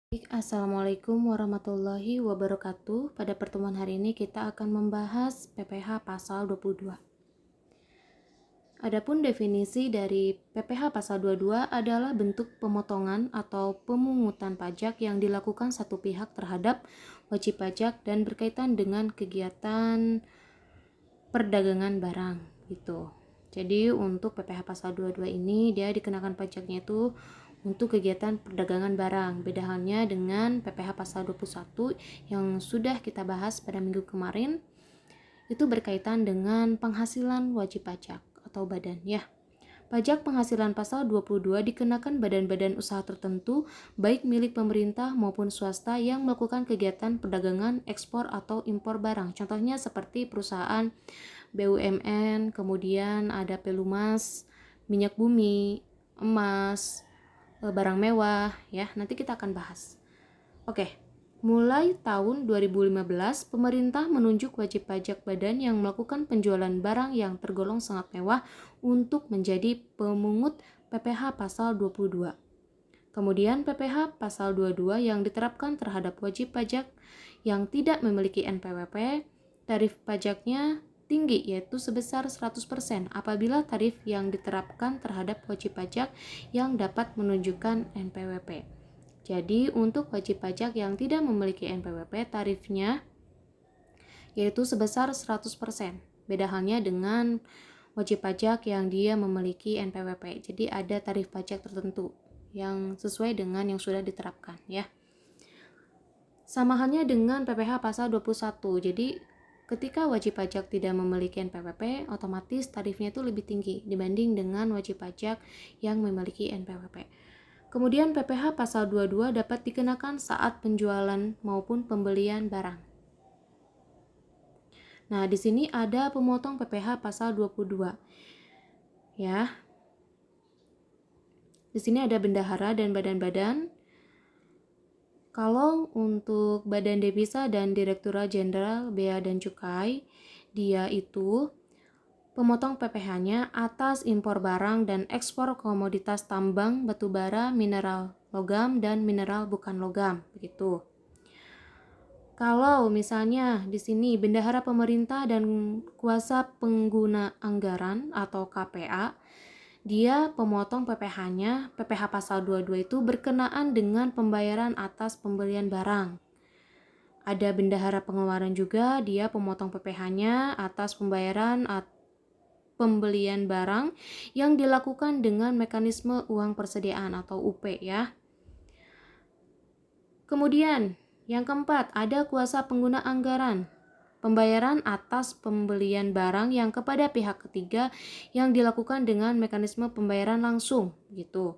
Assalamualaikum warahmatullahi wabarakatuh. Pada pertemuan hari ini kita akan membahas PPh pasal 22. Adapun definisi dari PPh pasal 22 adalah bentuk pemotongan atau pemungutan pajak yang dilakukan satu pihak terhadap wajib pajak dan berkaitan dengan kegiatan perdagangan barang gitu. Jadi untuk PPh pasal 22 ini dia dikenakan pajaknya itu untuk kegiatan perdagangan barang. Beda halnya dengan PPh pasal 21 yang sudah kita bahas pada minggu kemarin, itu berkaitan dengan penghasilan wajib pajak atau badan ya. Pajak penghasilan pasal 22 dikenakan badan-badan usaha tertentu, baik milik pemerintah maupun swasta yang melakukan kegiatan perdagangan, ekspor atau impor barang. Contohnya seperti perusahaan BUMN, kemudian ada pelumas, minyak bumi, emas, barang mewah ya. Nanti kita akan bahas. Oke. Mulai tahun 2015, pemerintah menunjuk wajib pajak badan yang melakukan penjualan barang yang tergolong sangat mewah untuk menjadi pemungut PPh pasal 22. Kemudian PPh pasal 22 yang diterapkan terhadap wajib pajak yang tidak memiliki NPWP, tarif pajaknya tinggi yaitu sebesar 100% apabila tarif yang diterapkan terhadap wajib pajak yang dapat menunjukkan NPWP. Jadi untuk wajib pajak yang tidak memiliki NPWP tarifnya yaitu sebesar 100%. Beda halnya dengan wajib pajak yang dia memiliki NPWP. Jadi ada tarif pajak tertentu yang sesuai dengan yang sudah diterapkan ya. Sama halnya dengan PPh pasal 21. Jadi ketika wajib pajak tidak memiliki NPWP, otomatis tarifnya itu lebih tinggi dibanding dengan wajib pajak yang memiliki NPWP. Kemudian PPh pasal 22 dapat dikenakan saat penjualan maupun pembelian barang. Nah, di sini ada pemotong PPh pasal 22. Ya. Di sini ada bendahara dan badan-badan. Kalau untuk Badan Devisa dan Direktorat Jenderal Bea dan Cukai, dia itu pemotong PPh-nya atas impor barang dan ekspor komoditas tambang, batubara, mineral logam, dan mineral bukan logam, begitu. Kalau misalnya di sini bendahara pemerintah dan kuasa pengguna anggaran atau KPA, dia pemotong PPh-nya, PPh pasal 22 itu berkenaan dengan pembayaran atas pembelian barang. Ada bendahara pengeluaran juga, dia pemotong PPh-nya atas pembayaran pembelian barang yang dilakukan dengan mekanisme uang persediaan atau UP ya. Kemudian yang keempat, ada kuasa pengguna anggaran. Pembayaran atas pembelian barang yang kepada pihak ketiga yang dilakukan dengan mekanisme pembayaran langsung gitu.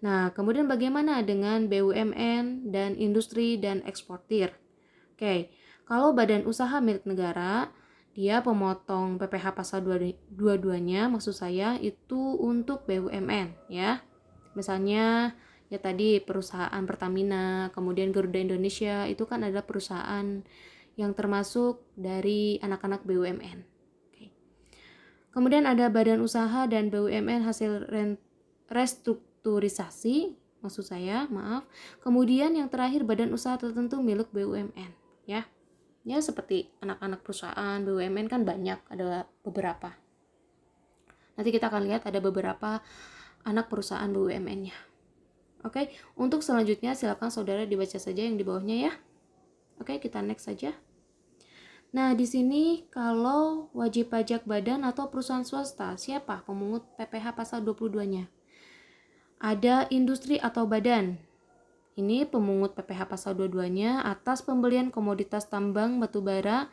Nah, kemudian bagaimana dengan BUMN dan industri dan eksportir? Oke, kalau badan usaha milik negara, dia pemotong PPh pasal 22-nya maksud saya itu untuk BUMN ya. Misalnya ya tadi perusahaan Pertamina, kemudian Garuda Indonesia itu kan adalah perusahaan yang termasuk dari anak-anak BUMN. Oke. Kemudian ada badan usaha dan BUMN hasil restrukturisasi maksud saya, maaf. Kemudian yang terakhir badan usaha tertentu milik BUMN ya. Ya seperti anak-anak perusahaan BUMN kan banyak, ada beberapa. Nanti kita akan lihat ada beberapa anak perusahaan BUMN-nya. Oke, untuk selanjutnya silakan saudara dibaca saja yang di bawahnya ya. Oke, kita next saja. Nah, di sini kalau wajib pajak badan atau perusahaan swasta, siapa pemungut PPh pasal 22-nya? Ada industri atau badan. Ini pemungut PPh pasal 22-nya atas pembelian komoditas tambang batubara,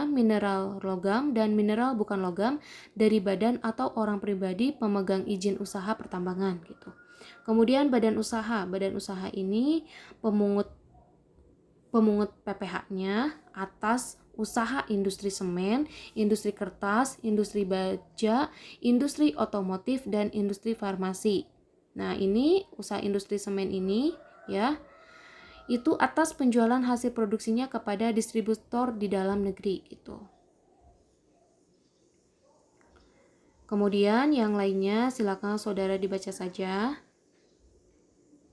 mineral logam, dan mineral bukan logam dari badan atau orang pribadi pemegang izin usaha pertambangan gitu. Kemudian badan usaha ini pemungut PPh-nya atas usaha industri semen, industri kertas, industri baja, industri otomotif, dan industri farmasi. Nah, ini usaha industri semen ini ya, itu atas penjualan hasil produksinya kepada distributor di dalam negeri gitu. Kemudian yang lainnya silakan saudara dibaca saja.